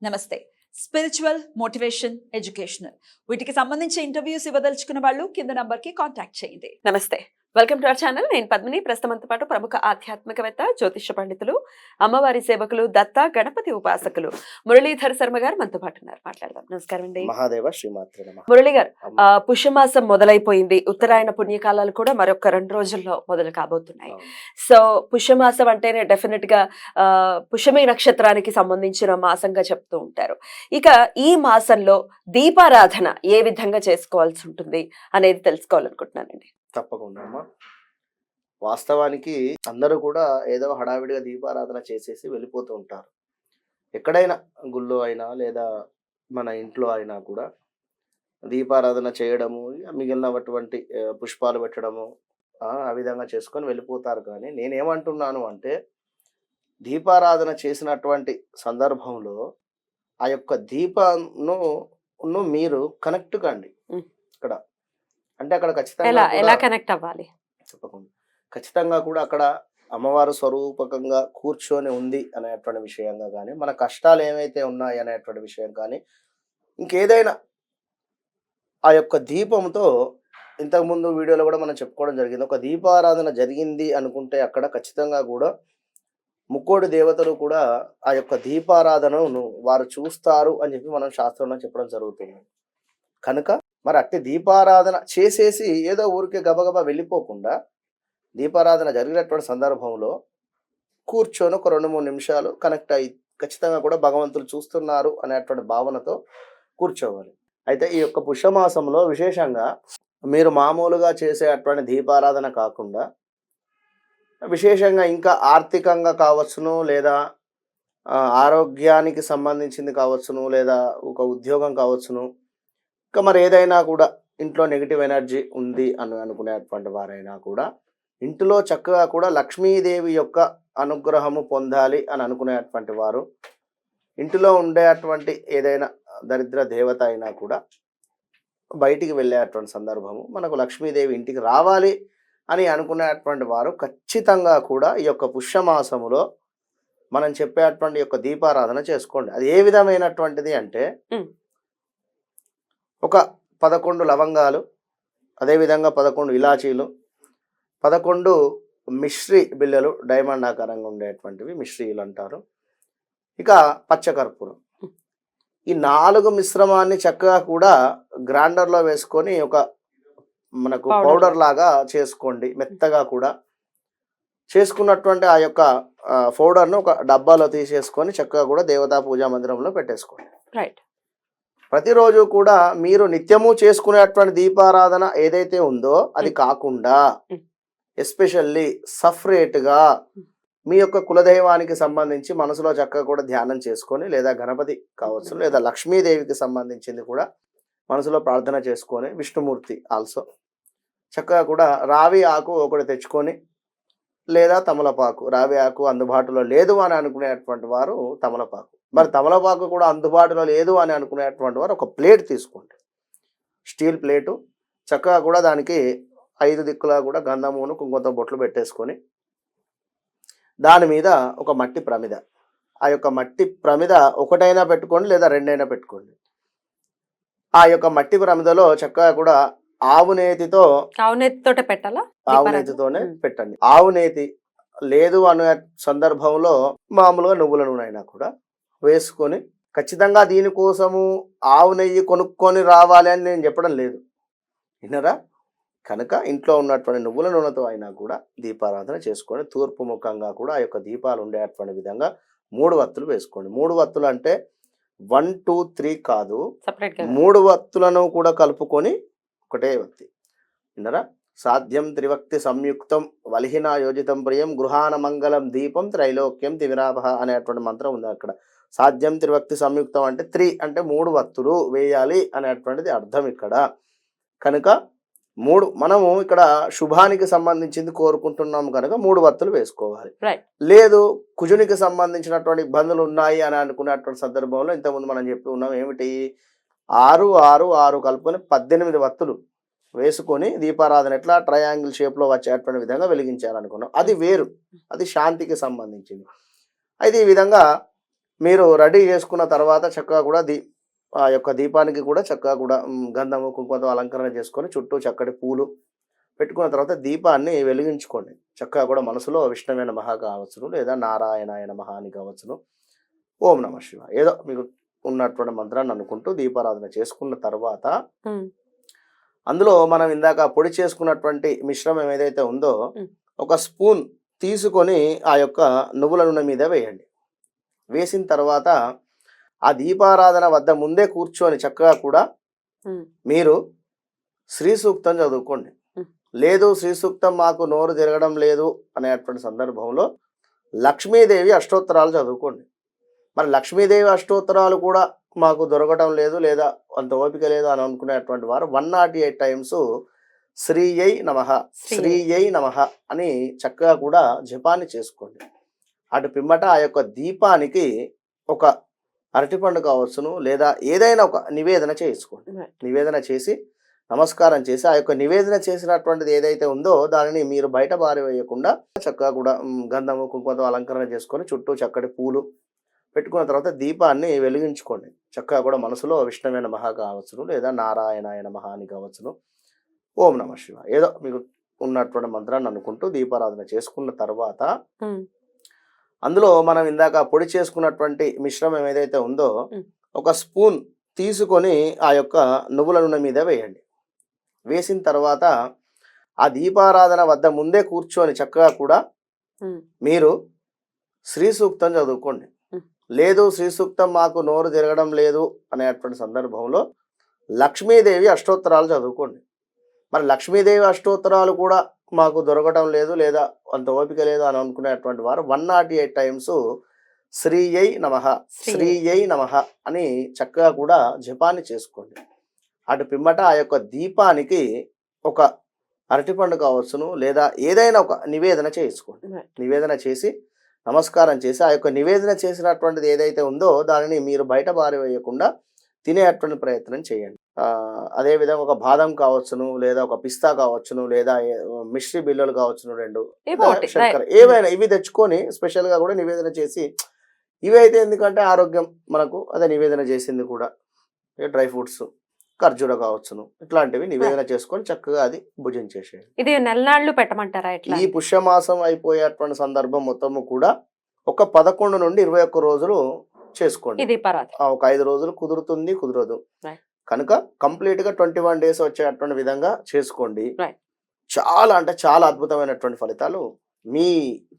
నమస్తే. Spiritual, motivation, educational వీటికి సంబంధించి ఇంటర్వ్యూస్ ఇవ్వదలుచుకున్న వాళ్ళు కింద నంబర్కి కాంటాక్ట్ చేయండి. నమస్తే, వెల్కమ్ టు అవర్ ఛానల్. నేను పద్మిని. ప్రస్తుతంతో పాటు ప్రముఖ ఆధ్యాత్మికవేత్త, జ్యోతిష పండితులు, అమ్మవారి సేవకులు, దత్త గణపతి ఉపాసకులు మురళీధర్ శర్మ గారు మనతో పాటు ఉన్నారు. మాట్లాడదాం. నమస్కారం అండి. మహాదేవ శ్రీమాత్రే నమః. మురళి గారు, పుష్యమాసం మొదలైపోయింది. ఉత్తరాయణ పుణ్యకాలాలు కూడా మరొక 2 రోజుల్లో మొదలు కాబోతున్నాయి. సో పుష్యమాసం అంటేనే డెఫినెట్ గా పుష్యమి నక్షత్రానికి సంబంధించిన మాసంగా చెప్తూ ఉంటారు. ఇక ఈ మాసంలో దీపారాధన ఏ విధంగా చేసుకోవాల్సి ఉంటుంది అనేది తెలుసుకోవాలనుకుంటున్నానండి. తప్పకుండా అమ్మా. వాస్తవానికి అందరూ కూడా ఏదో హడావిడిగా దీపారాధన చేసేసి వెళ్ళిపోతూ ఉంటారు. ఎక్కడైనా గుళ్ళో అయినా లేదా మన ఇంట్లో అయినా కూడా దీపారాధన చేయడము, మిగిలినటువంటి పుష్పాలు పెట్టడము ఆ విధంగా చేసుకొని వెళ్ళిపోతారు. కానీ నేనేమంటున్నాను అంటే, దీపారాధన చేసినటువంటి సందర్భంలో ఆ యొక్క దీపను మీరు కనెక్ట్ కండి. ఇక్కడ అంటే అక్కడ ఎలా కనెక్ట్ అవ్వాలి చెప్పకుండా ఖచ్చితంగా కూడా అక్కడ అమ్మవారు స్వరూపకంగా కూర్చొని ఉంది అనేటువంటి విషయంగా కానీ, మన కష్టాలు ఏమైతే ఉన్నాయి అనేటువంటి విషయం కానీ, ఇంకేదైనా ఆ యొక్క దీపంతో ఇంతకుముందు వీడియోలో కూడా మనం చెప్పుకోవడం జరిగింది. ఒక దీపారాధన జరిగింది అనుకుంటే అక్కడ ఖచ్చితంగా కూడా ముక్కోడి దేవతలు కూడా ఆ యొక్క దీపారాధనను వారు చూస్తారు అని చెప్పి మనం శాస్త్రంలో చెప్పడం జరుగుతుంది. కనుక మరి అట్టి దీపారాధన చేసేసి ఏదో ఊరికే గబగబా వెళ్ళిపోకుండా, దీపారాధన జరిగినటువంటి సందర్భంలో కూర్చొని ఒక 2-3 నిమిషాలు కనెక్ట్ అయ్యి ఖచ్చితంగా కూడా భగవంతులు చూస్తున్నారు అనేటువంటి భావనతో కూర్చోవాలి. అయితే ఈ యొక్క పుష్యమాసంలో విశేషంగా మీరు మామూలుగా చేసే అటువంటి దీపారాధన కాకుండా విశేషంగా ఇంకా ఆర్థికంగా కావచ్చును, లేదా ఆరోగ్యానికి సంబంధించింది కావచ్చును, లేదా ఒక ఉద్యోగం కావచ్చును, ఇంకా మరి ఏదైనా కూడా ఇంట్లో నెగిటివ్ ఎనర్జీ ఉంది అని అనుకునేటువంటి వారైనా కూడా ఇంటిలో చక్కగా కూడా లక్ష్మీదేవి యొక్క అనుగ్రహము పొందాలి అని అనుకునేటువంటి వారు ఇంటిలో ఉండేటువంటి ఏదైనా దరిద్ర దేవత అయినా కూడా బయటికి వెళ్ళేటువంటి సందర్భము, మనకు లక్ష్మీదేవి ఇంటికి రావాలి అని అనుకునేటువంటి వారు ఖచ్చితంగా కూడా ఈ యొక్క పుష్యమాసములో మనం చెప్పేటువంటి యొక్క దీపారాధన చేసుకోండి. అది ఏ విధమైనటువంటిది అంటే, ఒక 11 లవంగాలు, అదేవిధంగా 11 ఇలాచీలు, 11 మిశ్రీ బిళ్ళలు, డైమండ్ ఆకారంగా ఉండేటువంటివి మిశ్రీలు అంటారు. ఇక పచ్చకర్పూరం. ఈ 4 మిశ్రమాన్ని చక్కగా కూడా గ్రైండర్లో వేసుకొని ఒక మనకు పౌడర్ లాగా చేసుకోండి. మెత్తగా కూడా చేసుకున్నటువంటి ఆ యొక్క పౌడర్ను ఒక డబ్బాలో తీసేసుకొని చక్కగా కూడా దేవతా పూజా మందిరంలో పెట్టేసుకోండి. రైట్. ప్రతిరోజు కూడా మీరు నిత్యము చేసుకునేటువంటి దీపారాధన ఏదైతే ఉందో అది కాకుండా ఎస్పెషల్లీ సపరేట్గా మీ యొక్క కులదైవానికి సంబంధించి మనసులో చక్కగా కూడా ధ్యానం చేసుకొని, లేదా గణపతి కావచ్చు, లేదా లక్ష్మీదేవికి సంబంధించింది కూడా మనసులో ప్రార్థన చేసుకొని, విష్ణుమూర్తి ఆల్సో చక్కగా కూడా రావి ఆకు ఒకటి తెచ్చుకొని, లేదా తమలపాకు, రావి ఆకు అందుబాటులో లేదు అని అనుకునేటువంటి వారు తమలపాకు, మరి తమలపాకు కూడా అందుబాటులో లేదు అని అనుకునేటువంటి వారు ఒక ప్లేట్ తీసుకోండి. స్టీల్ ప్లేటు చక్కగా కూడా దానికి 5 దిక్కులా కూడా గంధమును కుంకుమతో బొట్లు పెట్టేసుకొని, దాని మీద ఒక మట్టి ప్రమిద, ఆ యొక్క మట్టి ప్రమిద ఒకటైనా పెట్టుకోండి, లేదా 2 అయినా పెట్టుకోండి. ఆ యొక్క మట్టి ప్రమిదలో చక్కగా కూడా ఆవునేతితో పెట్టాలా? ఆవునేతితోనే పెట్టండి. ఆవునేతి లేదు అనే సందర్భంలో మామూలుగా నువ్వుల నూనె అయినా కూడా వేసుకొని, ఖచ్చితంగా దీనికోసము ఆవు నెయ్యి కొనుక్కొని రావాలి అని నేను చెప్పడం లేదు, విన్నరా? కనుక ఇంట్లో ఉన్నటువంటి నువ్వుల నూనెతో అయినా కూడా దీపారాధన చేసుకొని, తూర్పు ముఖంగా కూడా ఆ యొక్క దీపాలు ఉండేటువంటి విధంగా 3 వత్తులు వేసుకోండి. 3 వత్తులు అంటే 1, 2, 3 కాదు, 3 వత్తులను కూడా కలుపుకొని ఒకటే వత్తి, విన్నరా? సాధ్యం త్రివక్తి సంయుక్తం వలిహినా యోజితం ప్రియం గృహాన మంగళం దీపం త్రైలోక్యం తివిరాభ అనేటువంటి మంత్రం ఉంది అక్కడ. సాధ్యం త్రివక్తి సంయుక్తం అంటే 3 అంటే 3 వత్తులు వేయాలి అనేటువంటిది అర్థం ఇక్కడ. కనుక 3 మనము ఇక్కడ శుభానికి సంబంధించింది కోరుకుంటున్నాము కనుక 3 వత్తులు వేసుకోవాలి. లేదు కుజునికి సంబంధించినటువంటి ఇబ్బందులు ఉన్నాయి అని అనుకున్నటువంటి సందర్భంలో ఇంతకుముందు మనం చెప్పి ఉన్నాం ఏమిటి, 6, 6, 6 కలుపుకొని 18 వత్తులు వేసుకొని దీపారాధన ఎట్లా ట్రయాంగిల్ షేప్లో వచ్చేటువంటి విధంగా వెలిగించాలనుకున్నాం. అది వేరు, అది శాంతికి సంబంధించింది. అయితే ఈ విధంగా మీరు రెడీ చేసుకున్న తర్వాత చక్కగా కూడా ఆ యొక్క దీపానికి కూడా చక్కగా కూడా గంధము కుంకుమతో అలంకరణ చేసుకొని చుట్టూ చక్కటి పూలు పెట్టుకున్న తర్వాత దీపాన్ని వెలిగించుకోండి. చక్కగా కూడా మనసులో విష్ణువే నమః కావచ్చును, లేదా నారాయణాయ నమః అని కావచ్చును, ఓం నమః శివాయ ఏదో మీకు ఉన్నటువంటి మంత్రాన్ని అనుకుంటూ దీపారాధన చేసుకున్న తర్వాత అందులో మనం ఇందాక పొడి చేసుకున్నటువంటి మిశ్రమం ఏదైతే ఉందో ఒక స్పూన్ తీసుకొని ఆ యొక్క నువ్వుల నూనె మీద వేయండి. వేసిన తర్వాత ఆ దీపారాధన వద్ద ముందే కూర్చొని చక్కగా కూడా మీరు శ్రీ సూక్తం చదువుకోండి. లేదు శ్రీ సూక్తం మాకు నోరు తిరగడం లేదు అనేటువంటి సందర్భంలో లక్ష్మీదేవి అష్టోత్తరాలు చదువుకోండి. మరి లక్ష్మీదేవి అష్టోత్తరాలు కూడా మాకు దొరకడం లేదు, లేదా అంత ఓపిక లేదు అని అనుకునేటువంటి వారు 108 టైమ్స్ శ్రీయై నమః శ్రీయై నమః అని చక్కగా కూడా జపాన్ని చేసుకోండి. అటు పిమ్మట ఆ యొక్క దీపానికి ఒక అరటిపండు కావచ్చును, లేదా ఏదైనా ఒక నివేదన చేసుకోండి. నివేదన చేసి నమస్కారం చేసి ఆ యొక్క నివేదన చేసినటువంటిది ఏదైతే ఉందో దానిని మీరు బయట పారవేయకుండా చక్కగా కూడా గంధము కుంకుమతో అలంకరణ చేసుకొని చుట్టూ చక్కటి పూలు పెట్టుకున్న తర్వాత దీపాన్ని వెలిగించుకోండి. చక్కగా కూడా మనసులో విష్ణువే నమః కావచ్చును, లేదా నారాయణాయ నమః అని కావచ్చును, ఓం నమః శివాయ ఏదో మీకు ఉన్నటువంటి మంత్రాన్ని అనుకుంటూ దీపారాధన చేసుకున్న తర్వాత అందులో మనం ఇందాక పొడి చేసుకున్నటువంటి మిశ్రమం ఏదైతే ఉందో ఒక స్పూన్ తీసుకొని ఆ యొక్క నువ్వుల నూనె మీద వేయండి. వేసిన తర్వాత ఆ దీపారాధన వద్ద ముందే కూర్చొని చక్కగా కూడా మీరు శ్రీ సూక్తం చదువుకోండి. లేదు శ్రీ సూక్తం మాకు నోరు తిరగడం లేదు అనేటువంటి సందర్భంలో లక్ష్మీదేవి అష్టోత్తరాలు చదువుకోండి. మరి లక్ష్మీదేవి అష్టోత్తరాలు కూడా మాకు దొరకడం లేదు, లేదా అంత ఓపిక లేదు అని అనుకునేటువంటి వారు 108 టైమ్స్ శ్రీయై నమః శ్రీయై నమః అని చక్కగా కూడా జపాన్ని చేసుకోండి. అటు పిమ్మట ఆ యొక్క దీపానికి ఒక అరటిపండు కావచ్చును, లేదా ఏదైనా ఒక నివేదన చేసుకోండి. నివేదన చేసి నమస్కారం చేసి ఆ యొక్క నివేదన చేసినటువంటిది ఏదైతే ఉందో దానిని మీరు బయట పారవేయకుండా తినేటువంటి ప్రయత్నం చేయండి. అదేవిధంగా ఒక బాదం కావచ్చును, లేదా ఒక పిస్తా కావచ్చును, లేదా మిశ్రీ బిళ్ళలు కావచ్చును, 2 శర్కర ఏవైనా ఇవి తెచ్చుకొని స్పెషల్గా కూడా నివేదన చేసి ఇవి అయితే ఎందుకంటే ఆరోగ్యం మనకు అదే నివేదన చేసింది కూడా డ్రై ఫ్రూట్స్ ఖర్జూర కావచ్చును ఇట్లాంటివి నివేదన చేసుకొని చక్కగా అది భుజించేసేయండి. ఇది నెలనాళ్ళు పెట్టమంటారా? ఈ పుష్యమాసం అయిపోయేటువంటి సందర్భం మొత్తము కూడా ఒక 11 నుండి 21 రోజులు చేసుకోండి. ఒక 5 రోజులు కుదురుతుంది, కుదరదు కనుక కంప్లీట్ గా 21 డేస్ వచ్చేటువంటి విధంగా చేసుకోండి. చాలా అంటే చాలా అద్భుతమైనటువంటి ఫలితాలు మీ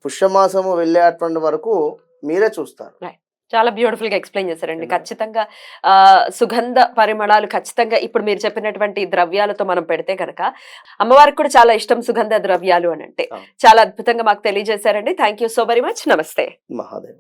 పుష్యమాసము వెళ్ళేటువంటి వరకు మీరే చూస్తారు. చాలా బ్యూటిఫుల్ గా ఎక్స్ప్లెయిన్ చేశారండి. ఖచ్చితంగా సుగంధ పరిమళాలు ఖచ్చితంగా ఇప్పుడు మీరు చెప్పినటువంటి ద్రవ్యాలతో మనం పెడితే కనుక అమ్మవారికి కూడా చాలా ఇష్టం సుగంధ ద్రవ్యాలు అని అంటే చాలా అద్భుతంగా మాకు తెలియజేశారండి. Thank you so very much. నమస్తే. మహాదేవ.